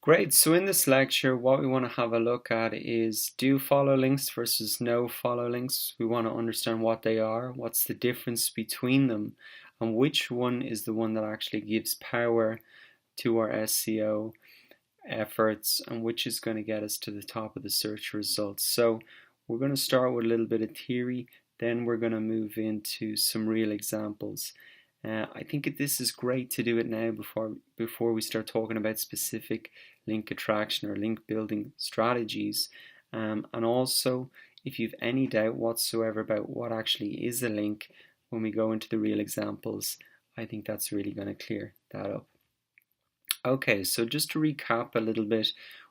Great, so in this lecture what we want to have a look at is do follow links versus no follow links. We want to understand what they are, what's the difference between them, and which one is the one that actually gives power to our SEO efforts and which is going to get us to the top of the search results. So we're going to start with a little bit of theory, then we're going to move into some real examples. I think this is great to do it now before we start talking about specific link attraction or link building strategies. And also, if you've any doubt whatsoever about what actually is a link, when we go into the real examples, I think that's really going to clear that up. Okay, so just to recap a little bit,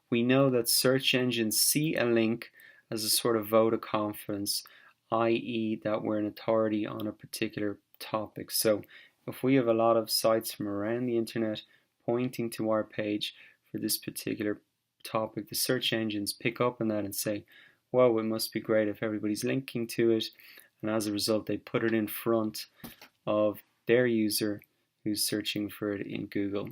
we know that search engines see a link as a sort of vote of confidence, i.e. that we're an authority on a particular topic. So if we have a lot of sites from around the internet pointing to our page for this particular topic, the search engines pick up on that and say, whoa, it must be great if everybody's linking to it, and as a result they put it in front of their user who's searching for it in Google.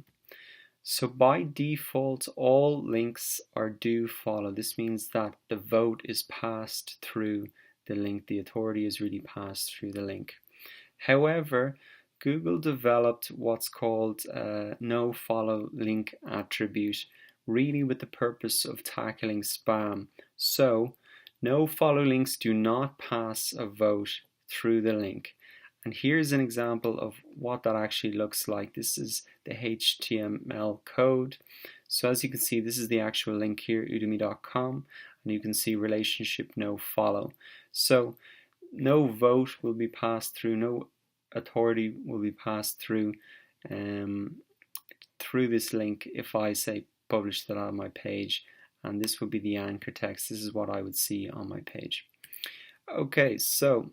So by default all links are do follow. This means that the vote is passed through the link, the authority is really passed through the link. However, Google developed what's called a no follow link attribute, really with the purpose of tackling spam. So no follow links do not pass a vote through the link. And here's an example of what that actually looks like. This is the HTML code. So as you can see, this is the actual link here, udemy.com, and you can see relationship no follow. So no vote will be passed through, no authority will be passed through this link if I say publish that on my page, and this would be the anchor text. This is what I would see on my page. Okay, so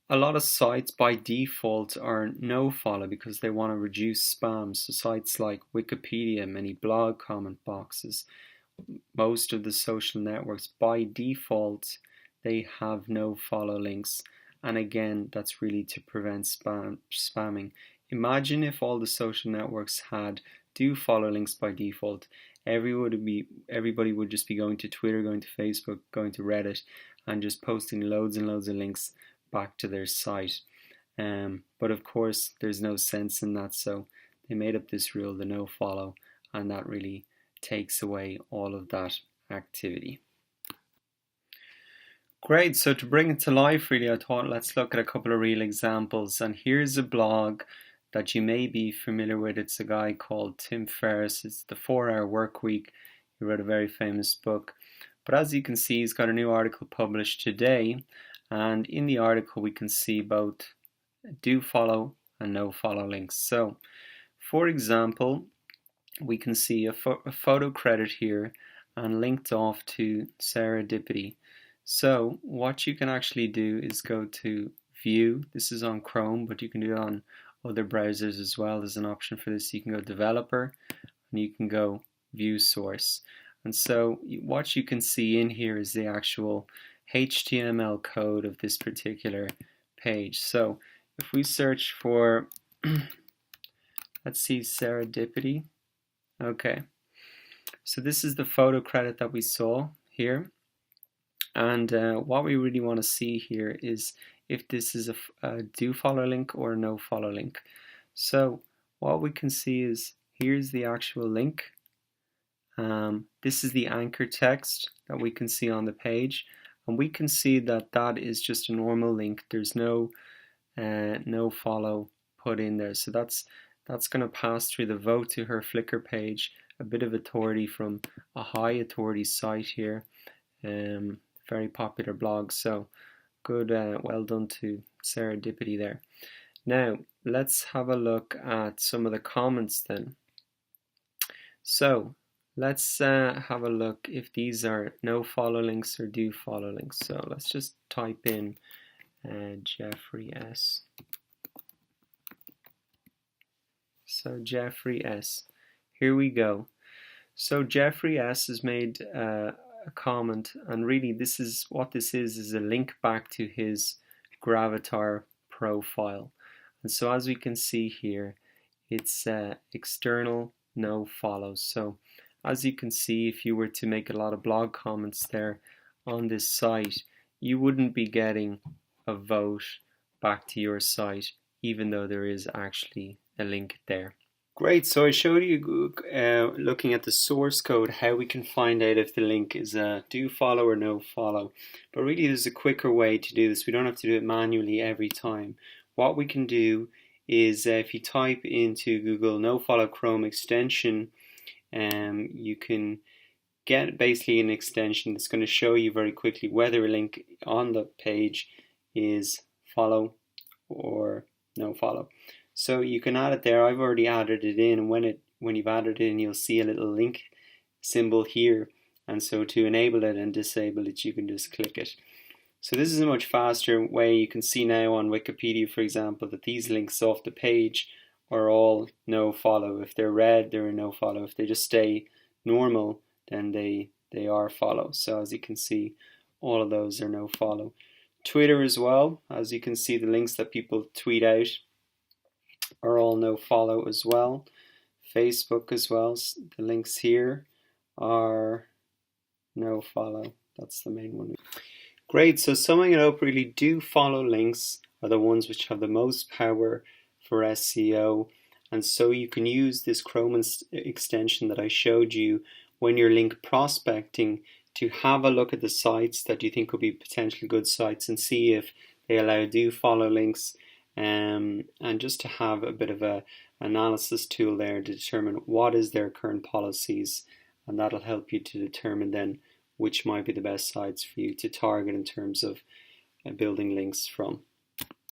a lot of sites by default are no follow because they want to reduce spam. So sites like Wikipedia, many blog comment boxes, most of the social networks by default they have no follow links. And again, that's really to prevent spamming. Imagine if all the social networks had do follow links by default. Everybody would just be going to Twitter, going to Facebook, going to Reddit, and just posting loads and loads of links back to their site. But of course, there's no sense in that, so they made up this rule, the no follow, and that really takes away all of that activity. Great, so to bring it to life really, I thought let's look at a couple of real examples. And here's a blog that you may be familiar with. It's a guy called Tim Ferriss. It's the 4-Hour Work Week. He wrote a very famous book. But as you can see, he's got a new article published today. And in the article we can see both do follow and no follow links. So for example, we can see a photo credit here and linked off to 𝑀𝑜𝓇𝑒. So what you can actually do is go to view. This is on Chrome, but you can do it on other browsers as well. There's an option for this. You can go developer and you can go view source. And so what you can see in here is the actual HTML code of this particular page. So if we search for, let's see, 𝑀𝑜𝓇𝑒. Okay, so this is the photo credit that we saw here. And what we really want to see here is if this is a do follow link or a no follow link. So what we can see is here's the actual link. This is the anchor text that we can see on the page. And we can see that that is just a normal link. There's no follow put in there. So that's going to pass through the vote to her Flickr page, a bit of authority from a high authority site here. Very popular blog. So good, well done to 𝑀𝑜𝓇𝑒 there. Now let's have a look at some of the comments then. So let's have a look if these are no follow links or do follow links. So let's just type in Jeffrey S. So Jeffrey S. Here we go. So Jeffrey S. has made a comment, and really this is a link back to his Gravatar profile. And so as we can see here, it's external no follows. So as you can see, if you were to make a lot of blog comments there on this site, you wouldn't be getting a vote back to your site, even though there is actually a link there. Great, so I showed you looking at the source code how we can find out if the link is a do follow or no follow. But really there's a quicker way to do this. We don't have to do it manually every time. What we can do is if you type into Google no follow Chrome extension, you can get basically an extension that's going to show you very quickly whether a link on the page is follow or no follow. So you can add it there. I've already added it in, and when you've added it in, you'll see a little link symbol here. And so to enable it and disable it, you can just click it. So this is a much faster way. You can see now on Wikipedia, for example, that these links off the page are all no follow. If they're red, they're a no follow. If they just stay normal, then they are follow. So as you can see, all of those are no follow. Twitter as well, as you can see, the links that people tweet out are all no follow as well. Facebook as well, the links here are no follow. That's the main one. Great, so summing it up, really do follow links are the ones which have the most power for SEO, and so you can use this Chrome extension that I showed you when you're link prospecting to have a look at the sites that you think could be potentially good sites and see if they allow do follow links, and just to have a bit of a analysis tool there to determine what is their current policies, and that'll help you to determine then which might be the best sites for you to target in terms of building links from.